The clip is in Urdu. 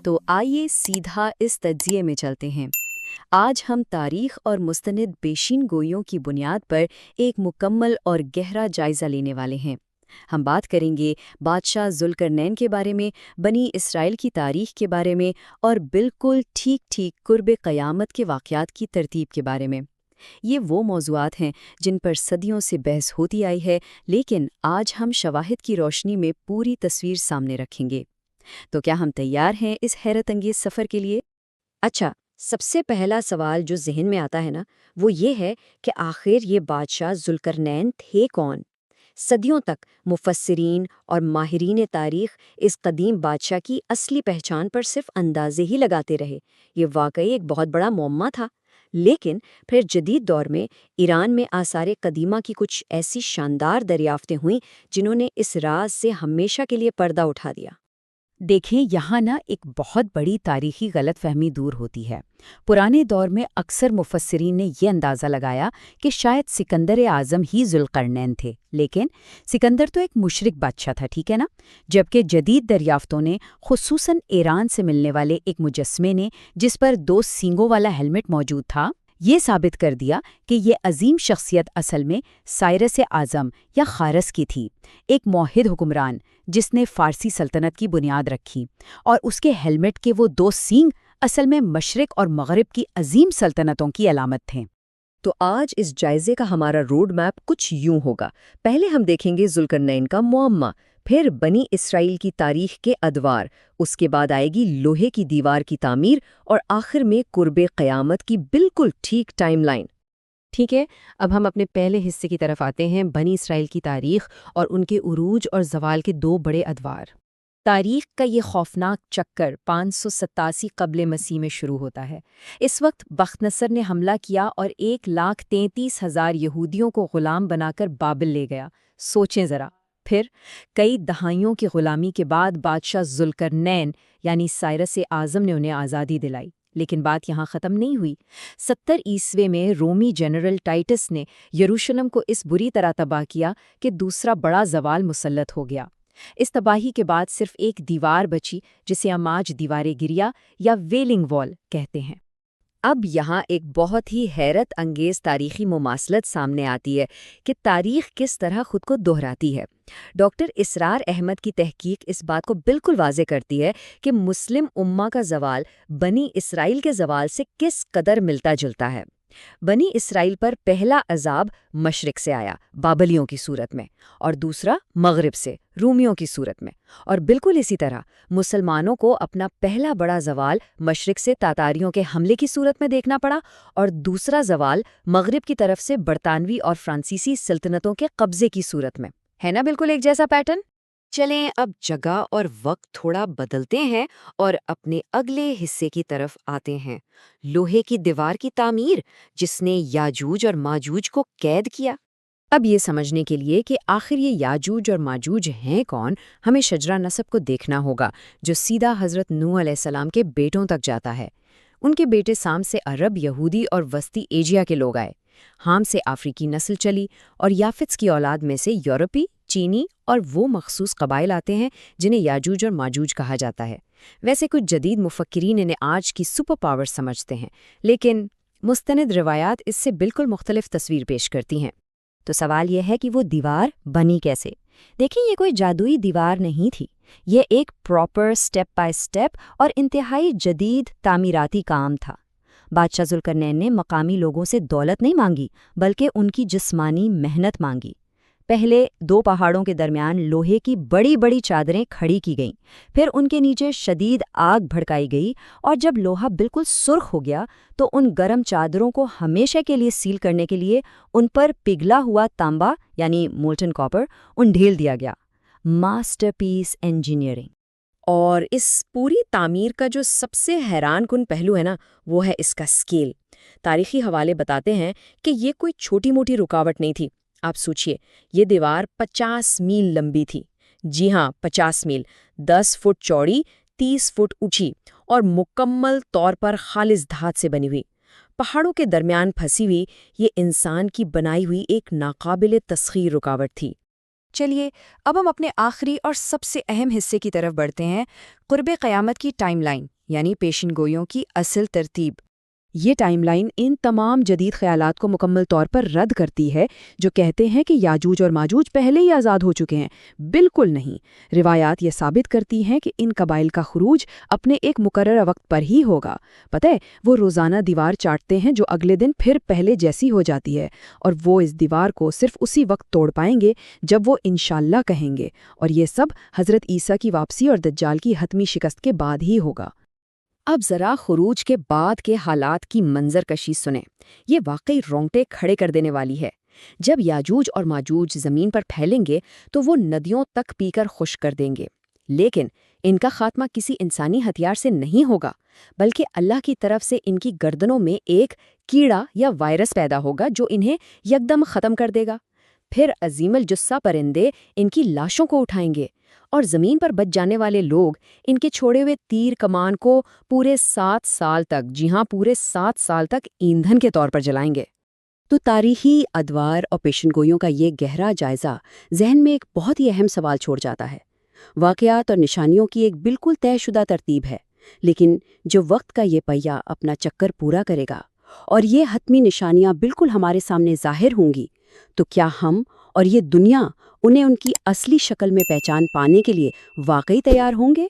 تو آئیے سیدھا اس تجزیے میں چلتے ہیں۔ آج ہم تاریخ اور مستند پیشین گوئیوں کی بنیاد پر ایک مکمل اور گہرا جائزہ لینے والے ہیں۔ ہم بات کریں گے بادشاہ ذوالقرنین کے بارے میں، بنی اسرائیل کی تاریخ کے بارے میں اور بالکل ٹھیک قرب قیامت کے واقعات کی ترتیب کے بارے میں۔ یہ وہ موضوعات ہیں جن پر صدیوں سے بحث ہوتی آئی ہے، لیکن آج ہم شواہد کی روشنی میں پوری تصویر سامنے رکھیں گے۔ تو کیا ہم تیار ہیں اس حیرت انگیز سفر کے لیے؟ اچھا، سب سے پہلا سوال جو ذہن میں آتا ہے نا، وہ یہ ہے کہ آخر یہ بادشاہ ذوالقرنین تھے کون؟ صدیوں تک مفسرین اور ماہرین تاریخ اس قدیم بادشاہ کی اصلی پہچان پر صرف اندازے ہی لگاتے رہے۔ یہ واقعی ایک بہت بڑا معمہ تھا۔ لیکن پھر جدید دور میں ایران میں آثار قدیمہ کی کچھ ایسی شاندار دریافتیں ہوئیں جنہوں نے اس راز سے ہمیشہ کے لیے پردہ اٹھا دیا۔ دیکھیں، یہاں ایک بہت بڑی تاریخی غلط فہمی دور ہوتی ہے۔ پرانے دور میں اکثر مفسرین نے یہ اندازہ لگایا کہ شاید سکندر اعظم ہی ذوالقرنین تھے، لیکن سکندر تو ایک مشرک بادشاہ تھا، ٹھیک ہے نا؟ جبکہ جدید دریافتوں نے، خصوصاً ایران سے ملنے والے ایک مجسمے نے جس پر 2 سینگوں والا ہیلمٹ موجود تھا، یہ ثابت کر دیا کہ یہ عظیم شخصیت اصل میں سائرس اعظم یا خارس کی تھی، ایک موحد حکمران جس نے فارسی سلطنت کی بنیاد رکھی، اور اس کے ہیلمٹ کے وہ 2 سینگ اصل میں مشرق اور مغرب کی عظیم سلطنتوں کی علامت تھے۔ تو آج اس جائزے کا ہمارا روڈ میپ کچھ یوں ہوگا۔ پہلے ہم دیکھیں گے ذوالقرنین کا معمہ، پھر بنی اسرائیل کی تاریخ کے ادوار، اس کے بعد آئے گی لوہے کی دیوار کی تعمیر، اور آخر میں قرب قیامت کی بالکل ٹھیک ٹائم لائن۔ ٹھیک ہے، اب ہم اپنے پہلے حصے کی طرف آتے ہیں، بنی اسرائیل کی تاریخ اور ان کے عروج اور زوال کے 2 بڑے ادوار۔ تاریخ کا یہ خوفناک چکر 587 قبل مسیح میں شروع ہوتا ہے۔ اس وقت بخت نصر نے حملہ کیا اور 1,33,000 یہودیوں کو غلام بنا کر بابل لے گیا۔ سوچیں ذرا، پھر کئی دہائیوں کی غلامی کے بعد بادشاہ ذوالقرنین یعنی سائرس اعظم نے انہیں آزادی دلائی۔ لیکن بات یہاں ختم نہیں ہوئی۔ 70 عیسوی میں رومی جنرل ٹائٹس نے یروشلم کو اس بری طرح تباہ کیا کہ دوسرا بڑا زوال مسلط ہو گیا۔ اس تباہی کے بعد صرف ایک دیوار بچی جسے ہم آج دیوار گریا یا ویلنگ وال کہتے ہیں۔ اب یہاں ایک بہت ہی حیرت انگیز تاریخی مماثلت سامنے آتی ہے کہ تاریخ کس طرح خود کو دہراتی ہے۔ ڈاکٹر اسرار احمد کی تحقیق اس بات کو بالکل واضح کرتی ہے کہ مسلم امہ کا زوال بنی اسرائیل کے زوال سے کس قدر ملتا جلتا ہے۔ بنی اسرائیل پر پہلا عذاب مشرق سے آیا، بابلیوں کی صورت میں، اور دوسرا مغرب سے، رومیوں کی صورت میں، اور بالکل اسی طرح مسلمانوں کو اپنا پہلا بڑا زوال مشرق سے تاتاریوں کے حملے کی صورت میں دیکھنا پڑا، اور دوسرا زوال مغرب کی طرف سے برطانوی اور فرانسیسی سلطنتوں کے قبضے کی صورت میں۔ ہے نا بالکل ایک جیسا پیٹرن؟ چلیں اب جگہ اور وقت تھوڑا بدلتے ہیں اور اپنے اگلے حصے کی طرف آتے ہیں، لوہے کی دیوار کی تعمیر جس نے یاجوج اور ماجوج کو قید کیا۔ اب یہ سمجھنے کے لیے کہ آخر یہ یاجوج اور ماجوج ہیں کون، ہمیں شجرہ نسب کو دیکھنا ہوگا جو سیدھا حضرت نوح علیہ السلام کے بیٹوں تک جاتا ہے۔ ان کے بیٹے سام سے عرب، یہودی اور وسطی ایشیا کے لوگ آئے، حام سے افریقی نسل چلی، اور یافتس کی اولاد میں سے یورپی، چینی اور وہ مخصوص قبائل آتے ہیں جنہیں یاجوج اور ماجوج کہا جاتا ہے۔ ویسے کچھ جدید مفکرین انہیں آج کی سپر پاور سمجھتے ہیں، لیکن مستند روایات اس سے بالکل مختلف تصویر پیش کرتی ہیں۔ تو سوال یہ ہے کہ وہ دیوار بنی کیسے؟ دیکھیں، یہ کوئی جادوئی دیوار نہیں تھی، یہ ایک پراپر سٹیپ بائی سٹیپ اور انتہائی جدید تعمیراتی کام تھا۔ بادشاہ ذوالقرنین نے مقامی لوگوں سے دولت نہیں مانگی، بلکہ ان کی جسمانی محنت مانگی۔ پہلے 2 پہاڑوں کے درمیان لوہے کی بڑی بڑی چادریں کھڑی کی گئیں، پھر ان کے نیچے شدید آگ بھڑکائی گئی، اور جب لوہا بالکل سرخ ہو گیا تو ان گرم چادروں کو ہمیشہ کے لیے سیل کرنے کے لیے ان پر پگھلا ہوا تانبا یعنی مولٹن کاپر ڈھیل دیا گیا۔ ماسٹر پیس انجینئرنگ۔ اور اس پوری تعمیر کا جو سب سے حیران کن پہلو ہے نا، وہ ہے اس کا اسکیل۔ تاریخی حوالے بتاتے ہیں کہ یہ کوئی چھوٹی موٹی رکاوٹ نہیں تھی۔ آپ سوچئے، یہ دیوار 50 میل لمبی تھی، جی ہاں 50 میل، 10 فٹ چوڑی، 30 فٹ اونچی، اور مکمل طور پر خالص دھات سے بنی ہوئی۔ پہاڑوں کے درمیان پھنسی ہوئی یہ انسان کی بنائی ہوئی ایک ناقابل تسخیر رکاوٹ تھی۔ چلیے اب ہم اپنے آخری اور سب سے اہم حصے کی طرف بڑھتے ہیں، قرب قیامت کی ٹائم لائن یعنی پیشن گوئیوں کی اصل ترتیب۔ یہ ٹائم لائن ان تمام جدید خیالات کو مکمل طور پر رد کرتی ہے جو کہتے ہیں کہ یاجوج اور ماجوج پہلے ہی آزاد ہو چکے ہیں۔ بالکل نہیں، روایات یہ ثابت کرتی ہیں کہ ان قبائل کا خروج اپنے ایک مقررہ وقت پر ہی ہوگا۔ پتہ ہے، وہ روزانہ دیوار چاٹتے ہیں جو اگلے دن پھر پہلے جیسی ہو جاتی ہے، اور وہ اس دیوار کو صرف اسی وقت توڑ پائیں گے جب وہ انشاءاللہ کہیں گے، اور یہ سب حضرت عیسیٰ کی واپسی اور دجال کی حتمی شکست کے بعد ہی ہوگا۔ اب ذرا خروج کے بعد کے حالات کی منظر کشی سنیں، یہ واقعی رونگٹے کھڑے کر دینے والی ہے۔ جب یاجوج اور ماجوج زمین پر پھیلیں گے تو وہ ندیوں تک پی کر خشک کر دیں گے، لیکن ان کا خاتمہ کسی انسانی ہتھیار سے نہیں ہوگا، بلکہ اللہ کی طرف سے ان کی گردنوں میں ایک کیڑا یا وائرس پیدا ہوگا جو انہیں یکدم ختم کر دے گا۔ پھر عظیم الجثہ پرندے ان کی لاشوں کو اٹھائیں گے، اور زمین پر بچ جانے والے لوگ ان کے چھوڑے ہوئے تیر کمان کو پورے 7 سال تک، جی ہاں پورے 7 سال تک ایندھن کے طور پر جلائیں گے۔ تو تاریخی ادوار اور پیشن گوئیوں کا یہ گہرا جائزہ ذہن میں ایک بہت ہی اہم سوال چھوڑ جاتا ہے۔ واقعات اور نشانیوں کی ایک بالکل طے شدہ ترتیب ہے، لیکن جو وقت کا یہ پہیہ اپنا چکر پورا کرے گا اور یہ حتمی نشانیاں بالکل ہمارے سامنے ظاہر ہوں گی، تو کیا ہم اور یہ دنیا انہیں ان کی اصلی شکل میں پہچان پانے کے لیے واقعی تیار ہوں گے؟